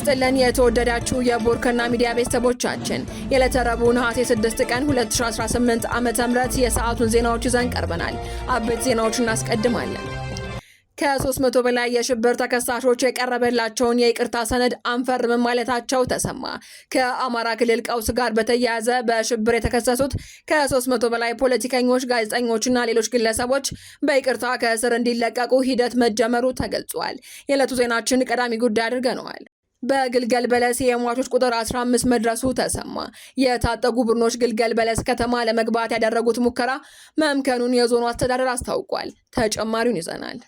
ይስጥልን የተወደዳችሁ የቦርከና ሚዲያ ቤተሰቦቻችን የዕለተ ረቡዕ ነሐሴ 6 ቀን 2018 ዓ.ም የሰዓቱን ዜናዎች ይዘን ቀርበናል። አበይት ዜናዎችን እናስቀድማለን። ከ300 በላይ የሽብር ተከሳሾች የቀረበላቸውን የይቅርታ ሰነድ አንፈርምም ማለታቸው ተሰማ። ከአማራ ክልል ቀውስ ጋር በተያያዘ በሽብር የተከሰሱት ከ300 በላይ ፖለቲከኞች፣ ጋዜጠኞችና ሌሎች ግለሰቦች በይቅርታ ከእስር እንዲለቀቁ ሂደት መጀመሩ ተገልጿል። የዕለቱ ዜናችን ቀዳሚ ጉዳይ አድርገነዋል። በግልገል በለስ የሟቾች ቁጥር 15 መድረሱ ተሰማ። የታጠቁ ቡድኖች ግልገል በለስ ከተማ ለመግባት ያደረጉት ሙከራ መምከኑን የዞኑ አስተዳደር አስታውቋል። ተጨማሪውን ይዘናል።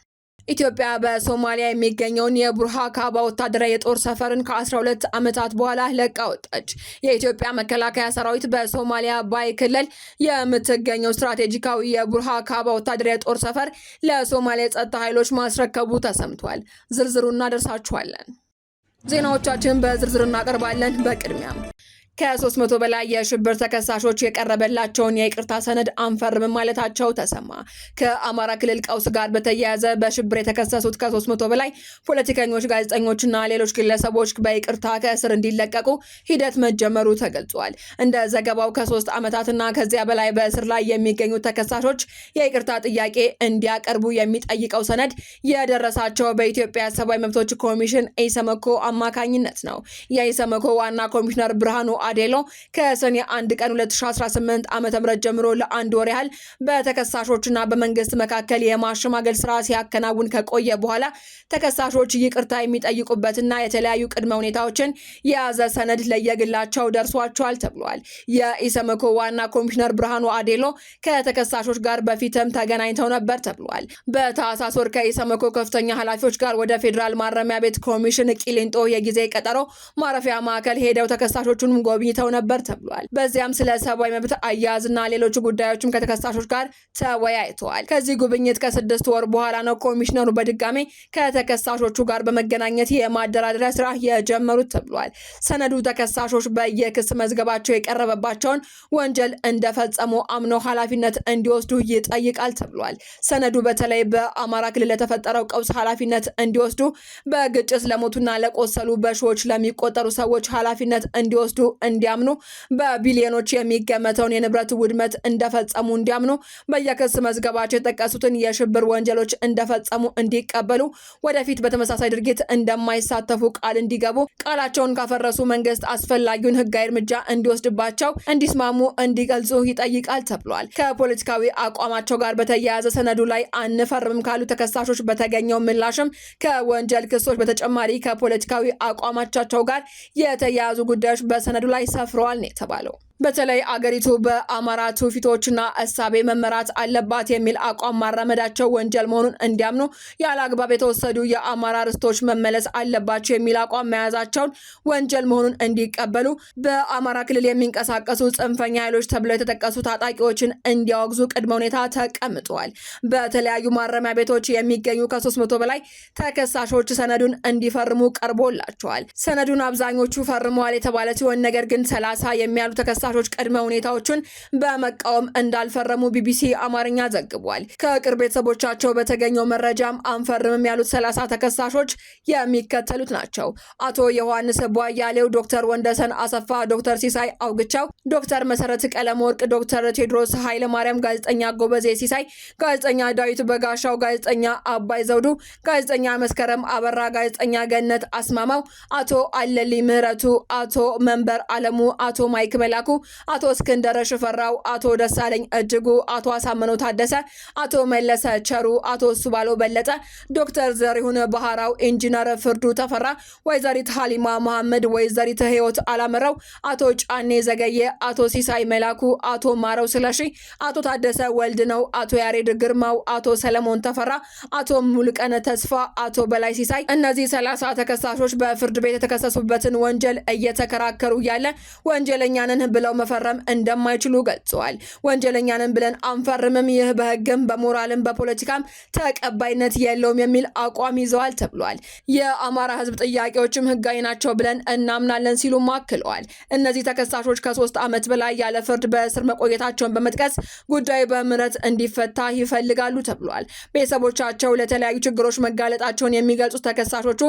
ኢትዮጵያ በሶማሊያ የሚገኘውን የቡርሃካባ ወታደራዊ የጦር ሰፈርን ከ12 ዓመታት በኋላ ለቃ ወጣች። የኢትዮጵያ መከላከያ ሰራዊት በሶማሊያ ባይ ክልል የምትገኘው ስትራቴጂካዊ የቡርሃካባ ወታደራዊ የጦር ሰፈር ለሶማሊያ የጸጥታ ኃይሎች ማስረከቡ ተሰምቷል። ዝርዝሩን እናደርሳችኋለን። ዜናዎቻችን በዝርዝር እናቀርባለን። በቅድሚያም ከ300 በላይ የሽብር ተከሳሾች የቀረበላቸውን የይቅርታ ሰነድ አንፈርምም ማለታቸው ተሰማ። ከአማራ ክልል ቀውስ ጋር በተያያዘ በሽብር የተከሰሱት ከ300 በላይ ፖለቲከኞች፣ ጋዜጠኞችና ሌሎች ግለሰቦች በይቅርታ ከእስር እንዲለቀቁ ሂደት መጀመሩ ተገልጿል። እንደ ዘገባው ከ3 ዓመታትና ከዚያ በላይ በእስር ላይ የሚገኙ ተከሳሾች የይቅርታ ጥያቄ እንዲያቀርቡ የሚጠይቀው ሰነድ የደረሳቸው በኢትዮጵያ ሰብአዊ መብቶች ኮሚሽን ኢሰመኮ አማካኝነት ነው። የኢሰመኮ ዋና ኮሚሽነር ብርሃኑ አዴሎ ከሰኔ 1 ቀን 2018 ዓ.ም ጀምሮ ለአንድ ወር ያህል በተከሳሾችና በመንግስት መካከል የማሸማገል ስራ ሲያከናውን ከቆየ በኋላ ተከሳሾች ይቅርታ የሚጠይቁበትና የተለያዩ ቅድመ ሁኔታዎችን የያዘ ሰነድ ለየግላቸው ደርሷቸዋል ተብሏል። የኢሰመኮ ዋና ኮሚሽነር ብርሃኑ አዴሎ ከተከሳሾች ጋር በፊትም ተገናኝተው ነበር ተብሏል። በታህሳስ ወር ከኢሰመኮ ከፍተኛ ኃላፊዎች ጋር ወደ ፌዴራል ማረሚያ ቤት ኮሚሽን ቂሊንጦ የጊዜ ቀጠሮ ማረፊያ ማዕከል ሄደው ተከሳሾቹን ጎብኝተው ነበር ተብሏል። በዚያም ስለ ሰብአዊ መብት አያያዝና ሌሎች ጉዳዮችም ከተከሳሾች ጋር ተወያይተዋል። ከዚህ ጉብኝት ከ6 ወር በኋላ ነው ኮሚሽነሩ በድጋሜ ከተከሳሾቹ ጋር በመገናኘት የማደራደሪያ ስራ የጀመሩት ተብሏል። ሰነዱ ተከሳሾች በየክስ መዝገባቸው የቀረበባቸውን ወንጀል እንደፈጸሙ አምነው ኃላፊነት እንዲወስዱ ይጠይቃል ተብሏል። ሰነዱ በተለይ በአማራ ክልል ለተፈጠረው ቀውስ ኃላፊነት እንዲወስዱ፣ በግጭት ለሞቱና ለቆሰሉ በሺዎች ለሚቆጠሩ ሰዎች ኃላፊነት እንዲወስዱ እንዲያምኑ፣ በቢሊዮኖች የሚገመተውን የንብረት ውድመት እንደፈጸሙ እንዲያምኑ፣ በየክስ መዝገባቸው የተጠቀሱትን የሽብር ወንጀሎች እንደፈጸሙ እንዲቀበሉ፣ ወደፊት በተመሳሳይ ድርጊት እንደማይሳተፉ ቃል እንዲገቡ፣ ቃላቸውን ካፈረሱ መንግስት አስፈላጊውን ህጋዊ እርምጃ እንዲወስድባቸው እንዲስማሙ እንዲገልጹ ይጠይቃል ተብሏል። ከፖለቲካዊ አቋማቸው ጋር በተያያዘ ሰነዱ ላይ አንፈርምም ካሉ ተከሳሾች በተገኘው ምላሽም ከወንጀል ክሶች በተጨማሪ ከፖለቲካዊ አቋማቸው ጋር የተያያዙ ጉዳዮች በሰነዱ ላይ ሰፍረዋል ነው የተባለው። በተለይ አገሪቱ በአማራ ትውፊቶችና እሳቤ መመራት አለባት የሚል አቋም ማራመዳቸው ወንጀል መሆኑን እንዲያምኑ፣ ያለ አግባብ የተወሰዱ የአማራ ርስቶች መመለስ አለባቸው የሚል አቋም መያዛቸውን ወንጀል መሆኑን እንዲቀበሉ፣ በአማራ ክልል የሚንቀሳቀሱ ጽንፈኛ ኃይሎች ተብለው የተጠቀሱ ታጣቂዎችን እንዲያወግዙ ቅድመ ሁኔታ ተቀምጠዋል። በተለያዩ ማረሚያ ቤቶች የሚገኙ ከ300 በላይ ተከሳሾች ሰነዱን እንዲፈርሙ ቀርቦላቸዋል። ሰነዱን አብዛኞቹ ፈርመዋል የተባለ ሲሆን ነገር ግን 30 የሚያሉ ተከሳሾች ቅድመ ሁኔታዎችን በመቃወም እንዳልፈረሙ ቢቢሲ አማርኛ ዘግቧል። ከቅርብ ቤተሰቦቻቸው በተገኘው መረጃም አንፈርምም ያሉት 30 ተከሳሾች የሚከተሉት ናቸው። አቶ ዮሐንስ ቧያሌው፣ ዶክተር ወንደሰን አሰፋ፣ ዶክተር ሲሳይ አውግቻው፣ ዶክተር መሰረት ቀለመወርቅ፣ ዶክተር ቴድሮስ ኃይለማርያም፣ ጋዜጠኛ ጎበዜ ሲሳይ፣ ጋዜጠኛ ዳዊት በጋሻው፣ ጋዜጠኛ አባይ ዘውዱ፣ ጋዜጠኛ መስከረም አበራ፣ ጋዜጠኛ ገነት አስማማው፣ አቶ አለሊ ምህረቱ፣ አቶ መንበር አለሙ፣ አቶ ማይክ መላኩ፣ አቶ እስክንደር ሽፈራው፣ አቶ ደሳለኝ እጅጉ፣ አቶ አሳመነው ታደሰ፣ አቶ መለሰ ቸሩ፣ አቶ ሱባሎ በለጠ፣ ዶክተር ዘሪሁን ባህራው፣ ኢንጂነር ፍርዱ ተፈራ፣ ወይዘሪት ሀሊማ መሐመድ፣ ወይዘሪት ህይወት አላመረው፣ አቶ ጫኔ ዘገየ፣ አቶ ሲሳይ መላኩ፣ አቶ ማረው ስለሺ፣ አቶ ታደሰ ወልድ ነው፣ አቶ ያሬድ ግርማው፣ አቶ ሰለሞን ተፈራ፣ አቶ ሙልቀነ ተስፋ፣ አቶ በላይ ሲሳይ። እነዚህ 30 ተከሳሾች በፍርድ ቤት የተከሰሱበትን ወንጀል እየተከራከሩ ያለ ወንጀለኛንን ብለው መፈረም እንደማይችሉ ገልጸዋል። ወንጀለኛንን ብለን አንፈርምም፣ ይህ በህግም በሞራልም በፖለቲካም ተቀባይነት የለውም የሚል አቋም ይዘዋል ተብሏል። የአማራ ህዝብ ጥያቄዎችም ህጋዊ ናቸው ብለን እናምናለን ሲሉም አክለዋል። እነዚህ ተከሳሾች ከ3 ዓመት በላይ ያለ ፍርድ በእስር መቆየታቸውን በመጥቀስ ጉዳዩ በምህረት እንዲፈታ ይፈልጋሉ ተብሏል። ቤተሰቦቻቸው ለተለያዩ ችግሮች መጋለጣቸውን የሚገልጹት ተከሳሾቹ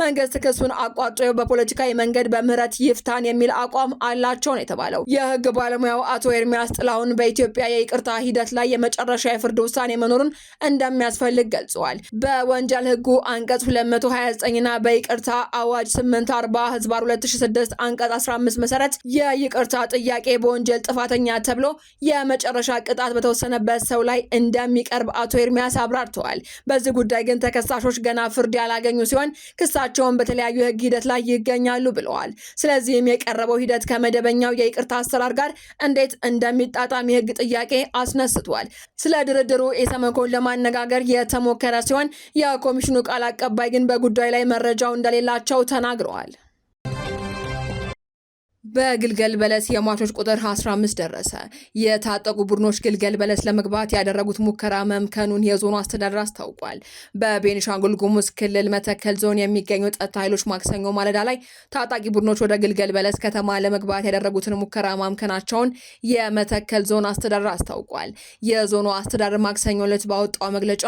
መንግስት ክሱን አቋርጦ በፖለቲካዊ መንገድ በምህረት ይፍታን የሚል አቋም አላቸው ነው የተባለው። የህግ ባለሙያው አቶ ኤርሚያስ ጥላሁን በኢትዮጵያ የይቅርታ ሂደት ላይ የመጨረሻ የፍርድ ውሳኔ መኖሩን እንደሚያስፈልግ ገልጸዋል። በወንጀል ህጉ አንቀጽ 229ና በይቅርታ አዋጅ 840/2006 አንቀጽ 15 መሰረት የይቅርታ ጥያቄ በወንጀል ጥፋተኛ ተብሎ የመጨረሻ ቅጣት በተወሰነበት ሰው ላይ እንደሚቀርብ አቶ ኤርሚያስ አብራርተዋል። በዚህ ጉዳይ ግን ተከሳሾች ገና ፍርድ ያላገኙ ሲሆን ክሳቸውን በተለያዩ የህግ ሂደት ላይ ይገኛሉ ብለዋል። ስለዚህም የቀረበው ሂደት ከመደበኛው የይቅርታ አሰራር ጋር እንዴት እንደሚጣጣም የህግ ጥያቄ አስነስቷል። ስለ ድርድሩ ኢሰመኮን ለማነጋገር የተሞከረ ሲሆን የኮሚሽኑ ቃል አቀባይ ግን በጉዳዩ ላይ መረጃው እንደሌላቸው ተናግረዋል። በግልገል በለስ የሟቾች ቁጥር 15 ደረሰ። የታጠቁ ቡድኖች ግልገል በለስ ለመግባት ያደረጉት ሙከራ መምከኑን የዞኑ አስተዳደር አስታውቋል። በቤኒሻንጉል ጉሙዝ ክልል መተከል ዞን የሚገኙ ጸጥታ ኃይሎች ማክሰኞ ማለዳ ላይ ታጣቂ ቡድኖች ወደ ግልገል በለስ ከተማ ለመግባት ያደረጉትን ሙከራ ማምከናቸውን የመተከል ዞን አስተዳደር አስታውቋል። የዞኑ አስተዳደር ማክሰኞ ዕለት ባወጣው መግለጫ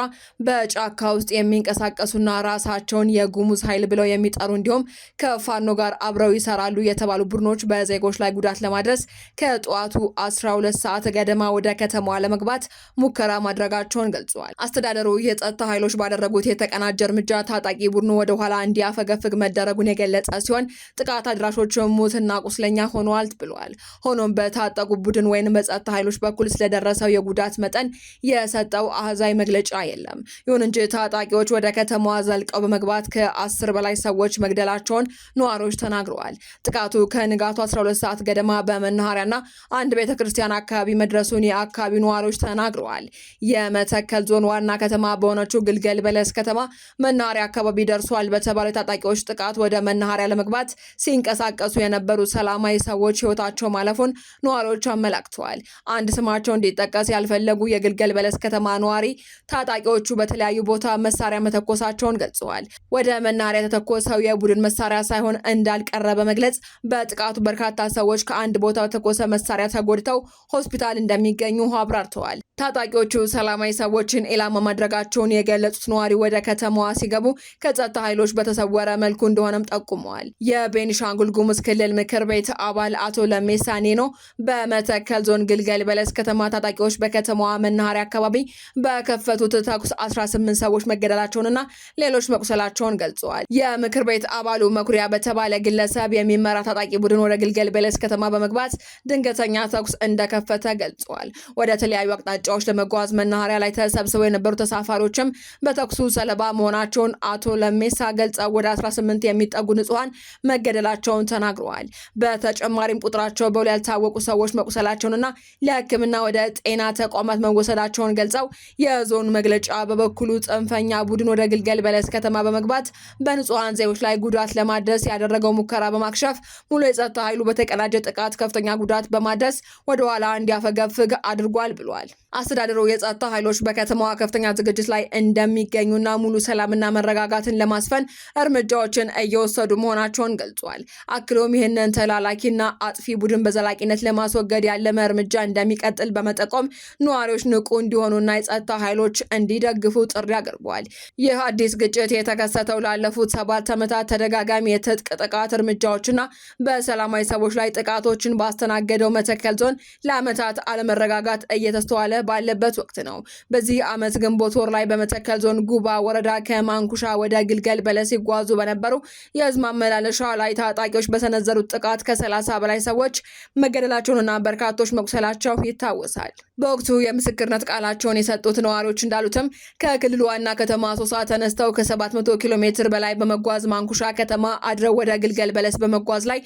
በጫካ ውስጥ የሚንቀሳቀሱና ራሳቸውን የጉሙዝ ኃይል ብለው የሚጠሩ እንዲሁም ከፋኖ ጋር አብረው ይሰራሉ የተባሉ ቡድኖች በዜጎች ላይ ጉዳት ለማድረስ ከጠዋቱ 12 ሰዓት ገደማ ወደ ከተማዋ ለመግባት ሙከራ ማድረጋቸውን ገልጸዋል። አስተዳደሩ የጸጥታ ኃይሎች ባደረጉት የተቀናጀ እርምጃ ታጣቂ ቡድኑ ወደ ኋላ እንዲያፈገፍግ መደረጉን የገለጸ ሲሆን ጥቃት አድራሾች ሙትና ቁስለኛ ሆነዋል ብለዋል። ሆኖም በታጠቁ ቡድን ወይም በጸጥታ ኃይሎች በኩል ስለደረሰው የጉዳት መጠን የሰጠው አሃዛዊ መግለጫ የለም። ይሁን እንጂ ታጣቂዎች ወደ ከተማዋ ዘልቀው በመግባት ከ10 በላይ ሰዎች መግደላቸውን ነዋሪዎች ተናግረዋል። ጥቃቱ ከንጋቱ 12 ሰዓት ገደማ በመናኸሪያና አንድ ቤተክርስቲያን አካባቢ መድረሱን የአካባቢው ነዋሪዎች ተናግረዋል። የመተከል ዞን ዋና ከተማ በሆነችው ግልገል በለስ ከተማ መናኸሪያ አካባቢ ደርሷል በተባለው የታጣቂዎች ጥቃት ወደ መናኸሪያ ለመግባት ሲንቀሳቀሱ የነበሩ ሰላማዊ ሰዎች ህይወታቸው ማለፉን ነዋሪዎች አመላክተዋል። አንድ ስማቸው እንዲጠቀስ ያልፈለጉ የግልገል በለስ ከተማ ነዋሪ ታጣቂዎቹ በተለያዩ ቦታ መሳሪያ መተኮሳቸውን ገልጸዋል። ወደ መናኸሪያ የተተኮሰው የቡድን መሳሪያ ሳይሆን እንዳልቀረ በመግለጽ በጥቃቱ በርካታ ሰዎች ከአንድ ቦታ በተኮሰ መሳሪያ ተጎድተው ሆስፒታል እንደሚገኙ አብራርተዋል። ታጣቂዎቹ ሰላማዊ ሰዎችን ኢላማ ማድረጋቸውን የገለጹት ነዋሪ ወደ ከተማዋ ሲገቡ ከጸጥታ ኃይሎች በተሰወረ መልኩ እንደሆነም ጠቁመዋል። የቤኒሻንጉል ጉሙዝ ክልል ምክር ቤት አባል አቶ ለሜሳ ኔኖ በመተከል ዞን ግልገል በለስ ከተማ ታጣቂዎች በከተማዋ መናኸሪያ አካባቢ በከፈቱት ተኩስ 18 ሰዎች መገደላቸውንና ሌሎች መቁሰላቸውን ገልጸዋል። የምክር ቤት አባሉ መኩሪያ በተባለ ግለሰብ የሚመራ ታጣቂ ቡድን ወደ ግልገል በለስ ከተማ በመግባት ድንገተኛ ተኩስ እንደከፈተ ገልጸዋል። ወደ ተለያዩ አቅጣጫዎች ለመጓዝ መናኸሪያ ላይ ተሰብስበው የነበሩ ተሳፋሪዎችም በተኩሱ ሰለባ መሆናቸውን አቶ ለሜሳ ገልጸው ወደ 18 የሚጠጉ ንጹሃን መገደላቸውን ተናግረዋል። በተጨማሪም ቁጥራቸው በውል ያልታወቁ ሰዎች መቁሰላቸውንና ለሕክምና ወደ ጤና ተቋማት መወሰዳቸውን ገልጸው የዞኑ መግለጫ በበኩሉ ጽንፈኛ ቡድን ወደ ግልገል በለስ ከተማ በመግባት በንጹሃን ዜጎች ላይ ጉዳት ለማድረስ ያደረገው ሙከራ በማክሸፍ ሙሉ የጸጥታ ኃይሉ በተቀናጀ ጥቃት ከፍተኛ ጉዳት በማድረስ ወደ ኋላ እንዲያፈገፍግ አድርጓል ብሏል። አስተዳደሩ የጸጥታ ኃይሎች በከተማዋ ከፍተኛ ዝግጅት ላይ እንደሚገኙና ሙሉ ሰላምና መረጋጋትን ለማስፈን እርምጃዎችን እየወሰዱ መሆናቸውን ገልጿል። አክሎም ይህንን ተላላኪና አጥፊ ቡድን በዘላቂነት ለማስወገድ ያለመ እርምጃ እንደሚቀጥል በመጠቆም ነዋሪዎች ንቁ እንዲሆኑና የጸጥታ ኃይሎች እንዲደግፉ ጥሪ አቅርበዋል። ይህ አዲስ ግጭት የተከሰተው ላለፉት 7 ዓመታት ተደጋጋሚ የትጥቅ ጥቃት እርምጃዎችና በሰላማዊ ሰዎች ላይ ጥቃቶችን ባስተናገደው መተከል ዞን ለዓመታት አለመረጋጋት እየተስተዋለ ባለበት ወቅት ነው። በዚህ ዓመት ግንቦት ወር ላይ በመተከል ዞን ጉባ ወረዳ ከማንኩሻ ወደ ግልገል በለስ ሲጓዙ በነበሩ የህዝብ ማመላለሻ ላይ ታጣቂዎች በሰነዘሩት ጥቃት ከ30 በላይ ሰዎች መገደላቸውንና በርካቶች መቁሰላቸው ይታወሳል። በወቅቱ የምስክርነት ቃላቸውን የሰጡት ነዋሪዎች እንዳሉትም ከክልሉ ዋና ከተማ አሶሳ ተነስተው ከ700 ኪሎ ሜትር በላይ በመጓዝ ማንኩሻ ከተማ አድረው ወደ ግልገል በለስ በመጓዝ ላይ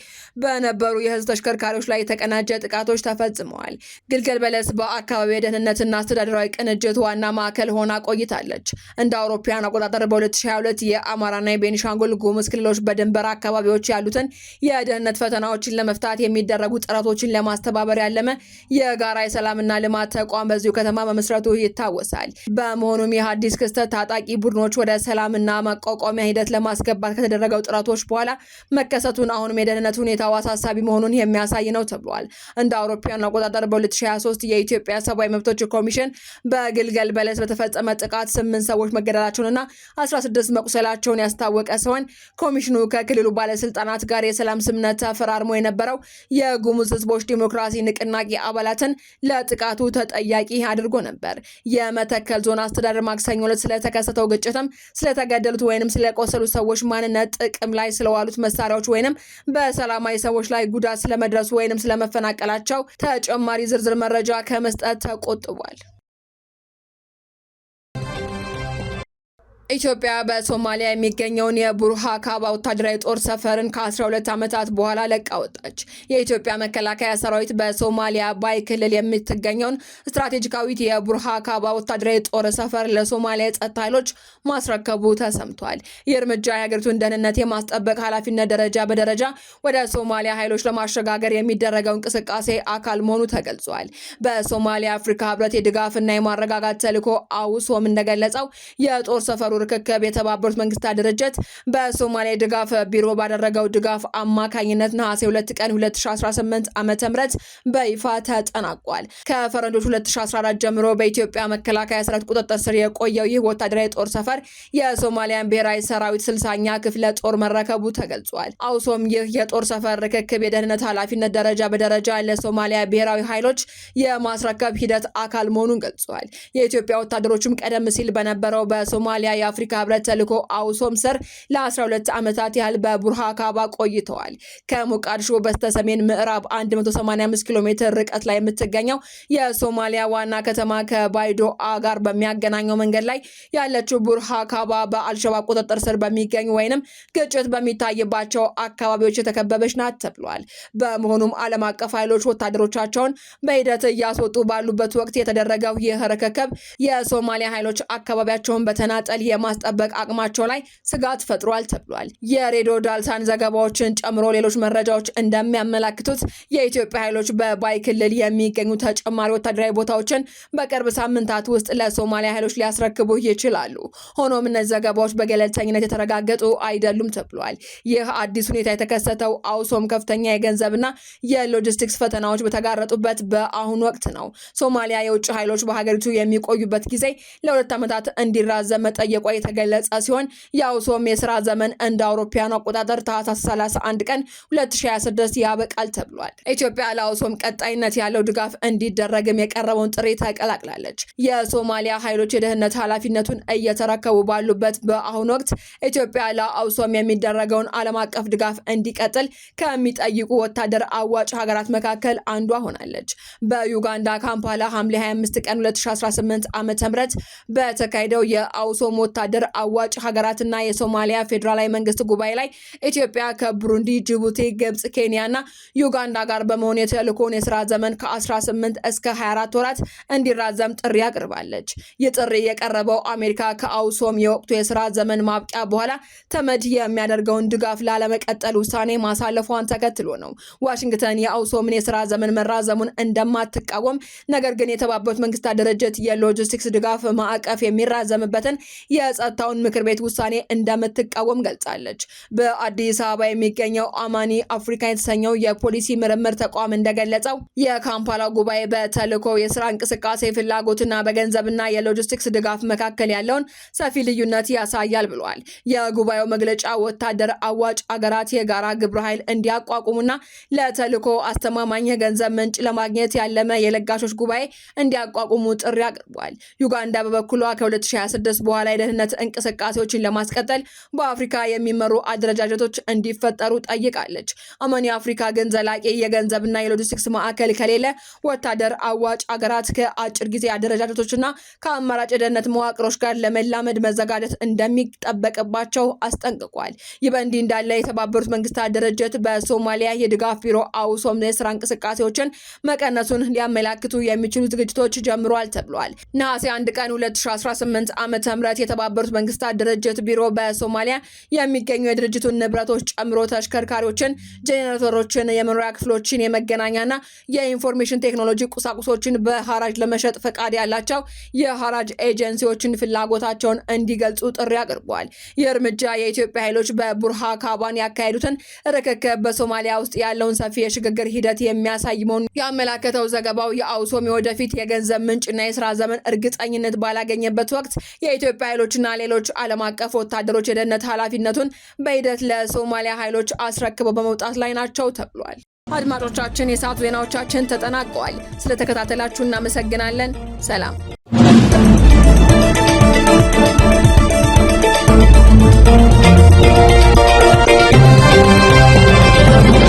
በነበሩ የህዝብ ተሽከርካሪዎች ላይ የተቀናጀ ጥቃቶች ተፈጽመዋል። ግልገል በለስ በአካባቢው የደህንነትና አስተዳደራዊ ቅንጅት ዋና ማዕከል ሆና ቆይታለች። እንደ አውሮፓውያን አቆጣጠር በ2022 የአማራና የቤኒሻንጉል ጉሙዝ ክልሎች በድንበር አካባቢዎች ያሉትን የደህንነት ፈተናዎችን ለመፍታት የሚደረጉ ጥረቶችን ለማስተባበር ያለመ የጋራ የሰላምና ልማት ተቋም በዚሁ ከተማ መመስረቱ ይታወሳል። በመሆኑም ይህ አዲስ ክስተት ታጣቂ ቡድኖች ወደ ሰላምና መቋቋሚያ ሂደት ለማስገባት ከተደረገው ጥረቶች በኋላ መከሰቱን አሁንም የደህንነት ሁኔታው አሳሳቢ መሆኑን የሚያሳይ ነው ተብሏል። እንደ አውሮፓውያን አቆጣጠር በ2023 የኢትዮጵያ ሰብአዊ መብቶች ኮሚሽን በግልገል በለስ በተፈጸመ ጥቃት 8 ሰዎች መገደላቸውንና 16 መቁሰላቸውን ያስታወቀ ሲሆን ኮሚሽኑ ከክልሉ ባለስልጣናት ጋር የሰላም ስምምነት ተፈራርሞ የነበረው የጉሙዝ ህዝቦች ዲሞክራሲ ንቅናቄ አባላትን ለጥቃቱ ተጠያቂ አድርጎ ነበር። የመተከል ዞን አስተዳደር ማክሰኞ ዕለት ስለተከሰተው ግጭትም ስለተገደሉት ወይንም ስለቆሰሉት ሰዎች ማንነት፣ ጥቅም ላይ ስለዋሉት መሳሪያዎች ወይንም በሰላማዊ ሰዎች ላይ ጉዳት ስለመድረሱ ወይንም ስለመፈናቀላቸው ተጨማሪ ዝርዝር መረጃ ከመስጠት ተቆጥቧል። ኢትዮጵያ በሶማሊያ የሚገኘውን የቡርሃካባ ወታደራዊ ጦር ሰፈርን ከ12 ዓመታት በኋላ ለቃ ወጣች። የኢትዮጵያ መከላከያ ሰራዊት በሶማሊያ ባይ ክልል የምትገኘውን ስትራቴጂካዊት የቡርሃካባ ወታደራዊ ጦር ሰፈር ለሶማሊያ የጸጥታ ኃይሎች ማስረከቡ ተሰምቷል። ይህ እርምጃ የሀገሪቱን ደህንነት የማስጠበቅ ኃላፊነት ደረጃ በደረጃ ወደ ሶማሊያ ኃይሎች ለማሸጋገር የሚደረገው እንቅስቃሴ አካል መሆኑ ተገልጿል። በሶማሊያ አፍሪካ ህብረት የድጋፍና የማረጋጋት ተልዕኮ አውሶም እንደገለጸው የጦር ሰፈሩ ርክክብ የተባበሩት መንግስታት ድርጅት በሶማሊያ ድጋፍ ቢሮ ባደረገው ድጋፍ አማካኝነት ነሐሴ 2 ቀን 2018 ዓ.ም በይፋ ተጠናቋል። ከፈረንጆች 2014 ጀምሮ በኢትዮጵያ መከላከያ ሰራዊት ቁጥጥር ስር የቆየው ይህ ወታደራዊ ጦር ሰፈር የሶማሊያን ብሔራዊ ሰራዊት 60ኛ ክፍለ ጦር መረከቡ ተገልጿል። አውሶም ይህ የጦር ሰፈር ርክክብ የደህንነት ኃላፊነት ደረጃ በደረጃ ለሶማሊያ ብሔራዊ ኃይሎች የማስረከብ ሂደት አካል መሆኑን ገልጿል። የኢትዮጵያ ወታደሮችም ቀደም ሲል በነበረው በሶማሊያ የአፍሪካ ህብረት ተልዕኮ አውሶም ስር ለ12 ዓመታት ያህል በቡርሃካባ ቆይተዋል። ከሞቃዲሾ በስተሰሜን ምዕራብ 185 ኪሎ ሜትር ርቀት ላይ የምትገኘው የሶማሊያ ዋና ከተማ ከባይዶአ ጋር በሚያገናኘው መንገድ ላይ ያለችው ቡርሃካባ በአልሸባብ ቁጥጥር ስር በሚገኙ ወይንም ግጭት በሚታይባቸው አካባቢዎች የተከበበች ናት ተብሏል። በመሆኑም ዓለም አቀፍ ኃይሎች ወታደሮቻቸውን በሂደት እያስወጡ ባሉበት ወቅት የተደረገው ይህ ርክክብ የሶማሊያ ኃይሎች አካባቢያቸውን በተናጠል የማስጠበቅ አቅማቸው ላይ ስጋት ፈጥሯል ተብሏል። የሬዲዮ ዳልሳን ዘገባዎችን ጨምሮ ሌሎች መረጃዎች እንደሚያመላክቱት የኢትዮጵያ ኃይሎች በባይ ክልል የሚገኙ ተጨማሪ ወታደራዊ ቦታዎችን በቅርብ ሳምንታት ውስጥ ለሶማሊያ ኃይሎች ሊያስረክቡ ይችላሉ። ሆኖም እነዚህ ዘገባዎች በገለልተኝነት የተረጋገጡ አይደሉም ተብሏል። ይህ አዲስ ሁኔታ የተከሰተው አውሶም ከፍተኛ የገንዘብና የሎጂስቲክስ ፈተናዎች በተጋረጡበት በአሁኑ ወቅት ነው። ሶማሊያ የውጭ ኃይሎች በሀገሪቱ የሚቆዩበት ጊዜ ለ2 ዓመታት እንዲራዘም መጠየቋ የተገለጸ ሲሆን የአውሶም የስራ ዘመን እንደ አውሮፓውያን አቆጣጠር ታህሳስ 31 ቀን 2026 ያበቃል ተብሏል። ኢትዮጵያ ለአውሶም ቀጣይነት ያለው ድጋፍ እንዲደረግም የቀረበውን ጥሪ ተቀላቅላለች። የሶማሊያ ኃይሎች የደህንነት ኃላፊነቱን እየተረከቡ ባሉበት በአሁኑ ወቅት ኢትዮጵያ ለአውሶም የሚደረገውን ዓለም አቀፍ ድጋፍ እንዲቀጥል ከሚጠይቁ ወታደር አዋጭ ሀገራት መካከል አንዷ ሆናለች። በዩጋንዳ ካምፓላ ሐምሌ 25 ቀን 2018 ዓ.ም በተካሄደው የአውሶም ወታደር አዋጭ ሀገራትና የሶማሊያ ፌዴራላዊ መንግስት ጉባኤ ላይ ኢትዮጵያ ከቡሩንዲ፣ ጅቡቲ፣ ግብጽ፣ ኬንያና ዩጋንዳ ጋር በመሆን የተልዕኮውን የስራ ዘመን ከ18 እስከ 24 ወራት እንዲራዘም ጥሪ አቅርባለች። ይህ ጥሪ የቀረበው አሜሪካ ከአውሶም የወቅቱ የስራ ዘመን ማብቂያ በኋላ ተመድ የሚያደርገውን ድጋፍ ላለመቀጠል ውሳኔ ማሳለፏን ተከትሎ ነው። ዋሽንግተን የአውሶምን የስራ ዘመን መራዘሙን እንደማትቃወም፣ ነገር ግን የተባበሩት መንግስታት ድርጅት የሎጂስቲክስ ድጋፍ ማዕቀፍ የሚራዘምበትን የጸጥታውን ምክር ቤት ውሳኔ እንደምትቃወም ገልጻለች። በአዲስ አበባ የሚገኘው አማኒ አፍሪካ የተሰኘው የፖሊሲ ምርምር ተቋም እንደገለጸው የካምፓላ ጉባኤ በተልዕኮ የስራ እንቅስቃሴ ፍላጎትና በገንዘብና የሎጂስቲክስ ድጋፍ መካከል ያለውን ሰፊ ልዩነት ያሳያል ብሏል። የጉባኤው መግለጫ ወታደር አዋጭ አገራት የጋራ ግብረ ኃይል እንዲያቋቁሙና ለተልዕኮ አስተማማኝ የገንዘብ ምንጭ ለማግኘት ያለመ የለጋሾች ጉባኤ እንዲያቋቁሙ ጥሪ አቅርቧል። ዩጋንዳ በበኩሏ ከ2026 በኋላ የደህንነት እንቅስቃሴዎችን ለማስቀጠል በአፍሪካ የሚመሩ አደረጃጀቶች እንዲፈጠሩ ጠይቃለች። አማን የአፍሪካ ግን ዘላቂ የገንዘብና የሎጂስቲክስ ማዕከል ከሌለ ወታደር አዋጭ አገራት ከአጭር ጊዜ አደረጃጀቶችና ከአማራጭ የደህንነት መዋቅሮች ጋር ለመላመድ መዘጋጀት እንደሚጠበቅባቸው አስጠንቅቋል። ይህ በእንዲህ እንዳለ የተባበሩት መንግስታት ድርጅት በሶማሊያ የድጋፍ ቢሮ አውሶም የስራ እንቅስቃሴዎችን መቀነሱን ሊያመላክቱ የሚችሉ ዝግጅቶች ጀምሯል ተብሏል። ነሐሴ 1 ቀን 2018 ዓመተ ምህረት የተባበሩት መንግስታት ድርጅት ቢሮ በሶማሊያ የሚገኙ የድርጅቱን ንብረቶች ጨምሮ ተሽከርካሪዎችን፣ ጄኔሬተሮችን፣ የመኖሪያ ክፍሎችን፣ የመገናኛና የኢንፎርሜሽን ቴክኖሎጂ ቁሳቁሶችን በሐራጅ ለመሸጥ ፈቃድ ያላቸው የሐራጅ ኤጀንሲዎችን ፍላጎታቸውን እንዲገልጹ ጥሪ አቅርቧል። ይህ እርምጃ የኢትዮጵያ ኃይሎች በቡርሃ ካባን ያካሄዱትን ርክክብ በሶማሊያ ውስጥ ያለውን ሰፊ የሽግግር ሂደት የሚያሳይ መሆኑን ያመላከተው ዘገባው የአውሶም ወደፊት የገንዘብ ምንጭና የስራ ዘመን እርግጠኝነት ባላገኘበት ወቅት የኢትዮጵያ ኃይሎችና ሌሎች ዓለም አቀፍ ወታደሮች የደህንነት ኃላፊነቱን በሂደት ለሶማሊያ ኃይሎች አስረክበው በመውጣት ላይ ናቸው ተብሏል። አድማጮቻችን፣ የሰዓቱ ዜናዎቻችን ተጠናቀዋል። ስለተከታተላችሁ እናመሰግናለን። ሰላም።